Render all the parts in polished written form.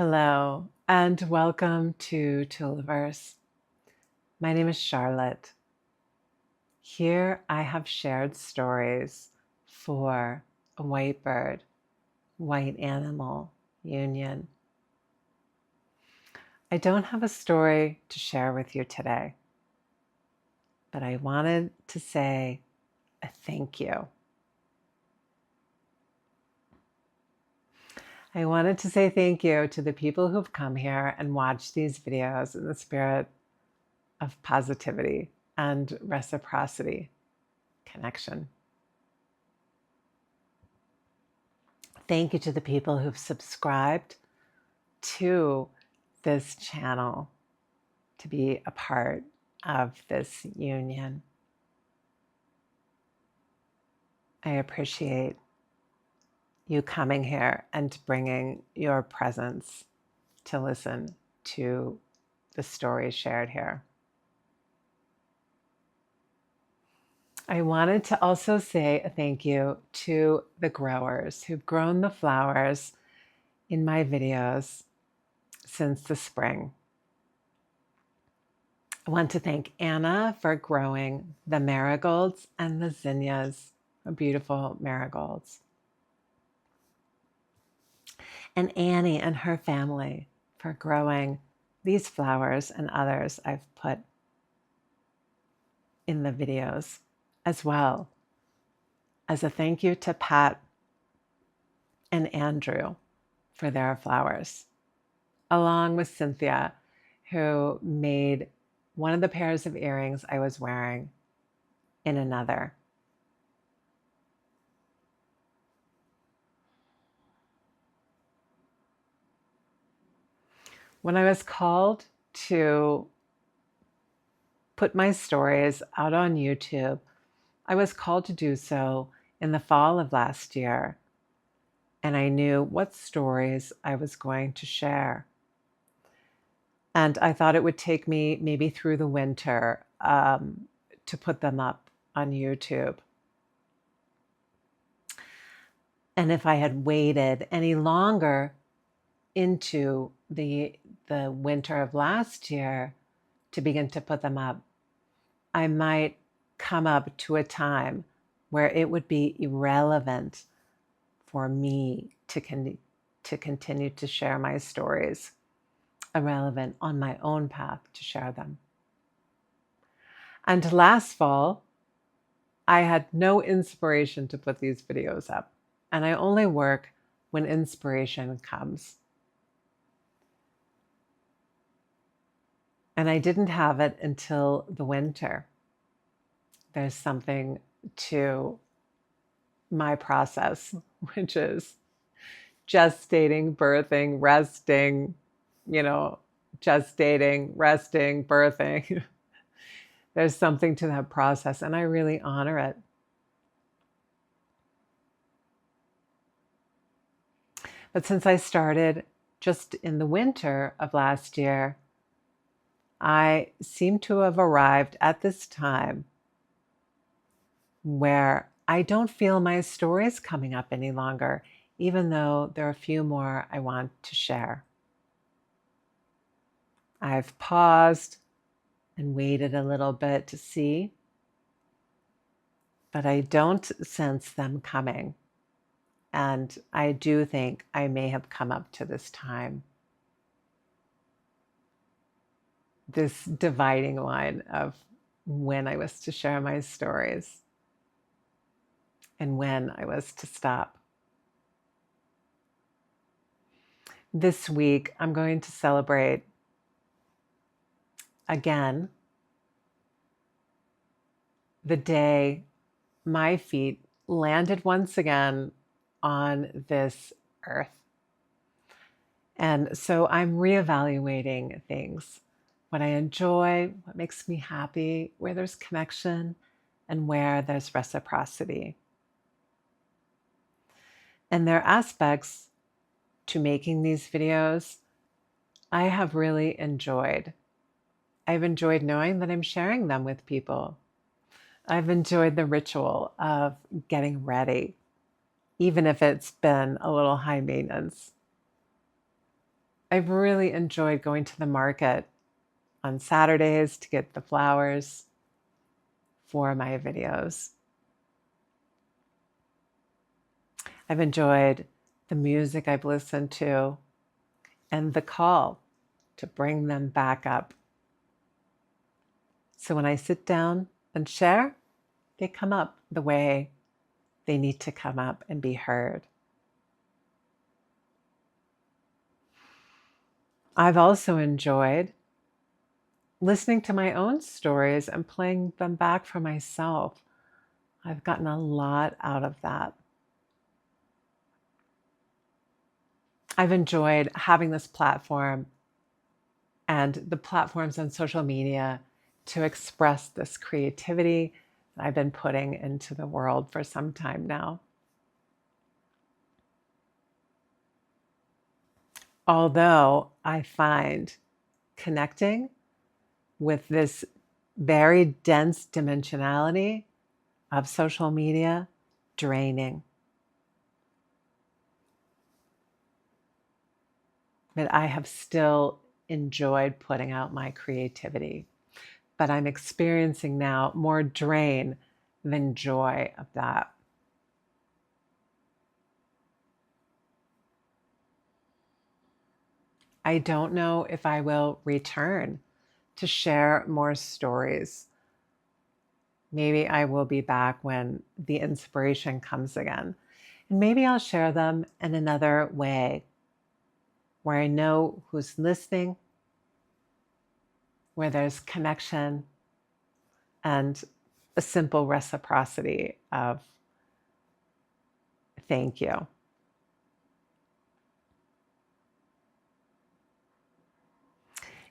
Hello, and welcome to Tooliverse. My name is Charlotte. Here I have shared stories for a white bird, white animal union. I don't have a story to share with you today, but I wanted to say a thank you. I wanted to say thank you to the people who've come here and watched these videos in the spirit of positivity and reciprocity, connection. Thank you to the people who've subscribed to this channel to be a part of this union. I appreciate you coming here and bringing your presence to listen to the stories shared here. I wanted to also say a thank you to the growers who've grown the flowers in my videos since the spring. I want to thank Anna for growing the marigolds and the zinnias, beautiful marigolds. And Annie and her family for growing these flowers and others I've put in the videos, as well as a thank you to Pat and Andrew for their flowers, along with Cynthia, who made one of the pairs of earrings I was wearing in another. When I was called to put my stories out on YouTube, I was called to do so in the fall of last year, and I knew what stories I was going to share. And I thought it would take me maybe through the winter to put them up on YouTube. And if I had waited any longer into the winter of last year to begin to put them up, I might come up to a time where it would be irrelevant for me to continue to share my stories, irrelevant on my own path to share them. And last fall, I had no inspiration to put these videos up, and I only work when inspiration comes. And I didn't have it until the winter. There's something to my process, which is gestating, birthing, resting, gestating, resting, birthing. There's something to that process, and I really honor it. But since I started just in the winter of last year, I seem to have arrived at this time where I don't feel my stories coming up any longer, even though there are a few more I want to share. I've paused and waited a little bit to see, but I don't sense them coming. And I do think I may have come up to this time, this dividing line of when I was to share my stories and when I was to stop. This week, I'm going to celebrate again the day my feet landed once again on this earth. And so I'm reevaluating things, what I enjoy, what makes me happy, where there's connection, and where there's reciprocity. And there are aspects to making these videos I have really enjoyed. I've enjoyed knowing that I'm sharing them with people. I've enjoyed the ritual of getting ready, even if it's been a little high maintenance. I've really enjoyed going to the market on Saturdays to get the flowers for my videos. I've enjoyed the music I've listened to and the call to bring them back up. So when I sit down and share, they come up the way they need to come up and be heard. I've also enjoyed listening to my own stories and playing them back for myself. I've gotten a lot out of that. I've enjoyed having this platform and the platforms on social media to express this creativity that I've been putting into the world for some time now. Although I find connecting with this very dense dimensionality of social media draining. But I have still enjoyed putting out my creativity. But I'm experiencing now more drain than joy of that. I don't know if I will return to share more stories. Maybe I will be back when the inspiration comes again. And maybe I'll share them in another way where I know who's listening, where there's connection and a simple reciprocity of thank you.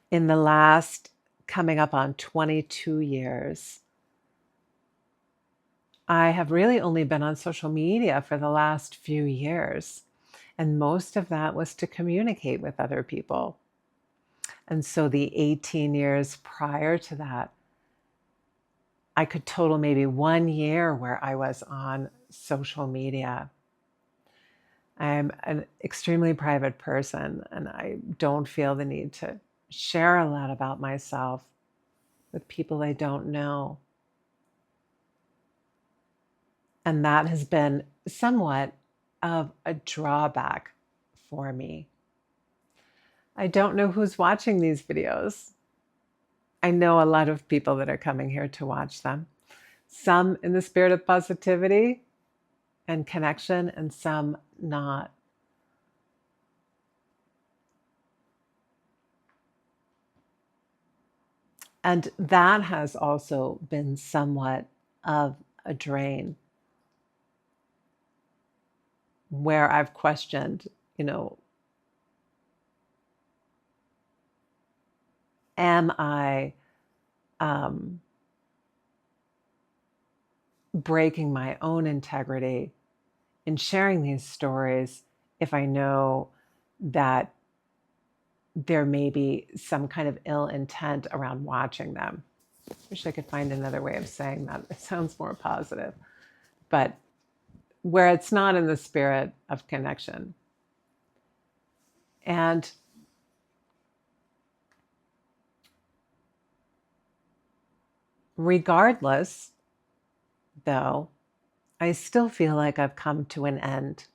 In the last coming up on 22 years, I have really only been on social media for the last few years. And most of that was to communicate with other people. And so the 18 years prior to that, I could total maybe 1 year where I was on social media. I'm an extremely private person and I don't feel the need to share a lot about myself with people I don't know. And that has been somewhat of a drawback for me. I don't know who's watching these videos. I know a lot of people that are coming here to watch them. Some in the spirit of positivity and connection, and some not. And that has also been somewhat of a drain where I've questioned, am I breaking my own integrity in sharing these stories if I know that there may be some kind of ill intent around watching them? Wish I could find another way of saying that. It sounds more positive. But where it's not in the spirit of connection. And regardless, though, I still feel like I've come to an end.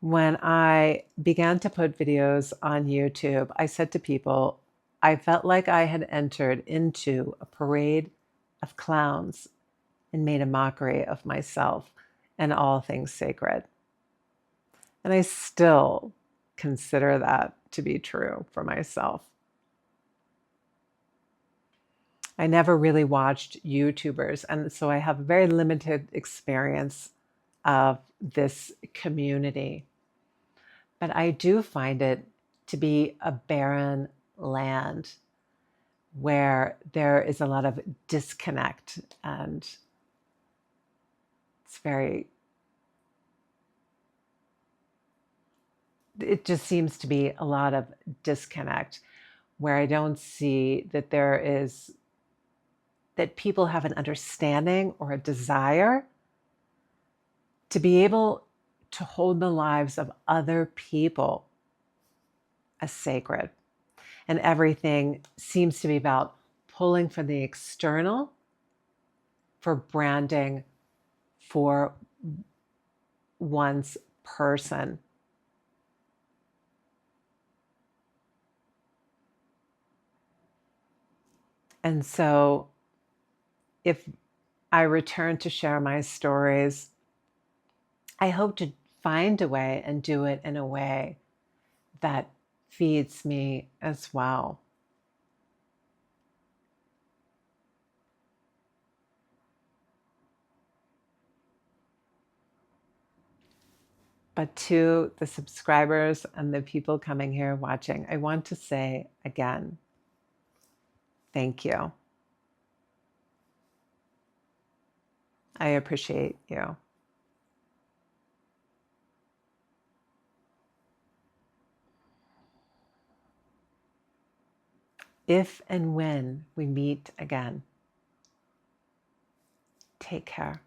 When I began to put videos on YouTube, I said to people, I felt like I had entered into a parade of clowns and made a mockery of myself and all things sacred. And I still consider that to be true for myself. I never really watched YouTubers, and so I have a very limited experience of this community. But I do find it to be a barren land where there is a lot of disconnect, and it just seems to be a lot of disconnect where I don't see that that people have an understanding or a desire to be able to hold the lives of other people as sacred. And everything seems to be about pulling from the external for branding for one's person. And so if I return to share my stories, I hope to find a way and do it in a way that feeds me as well. But to the subscribers and the people coming here watching, I want to say again, thank you. I appreciate you. If and when we meet again, take care.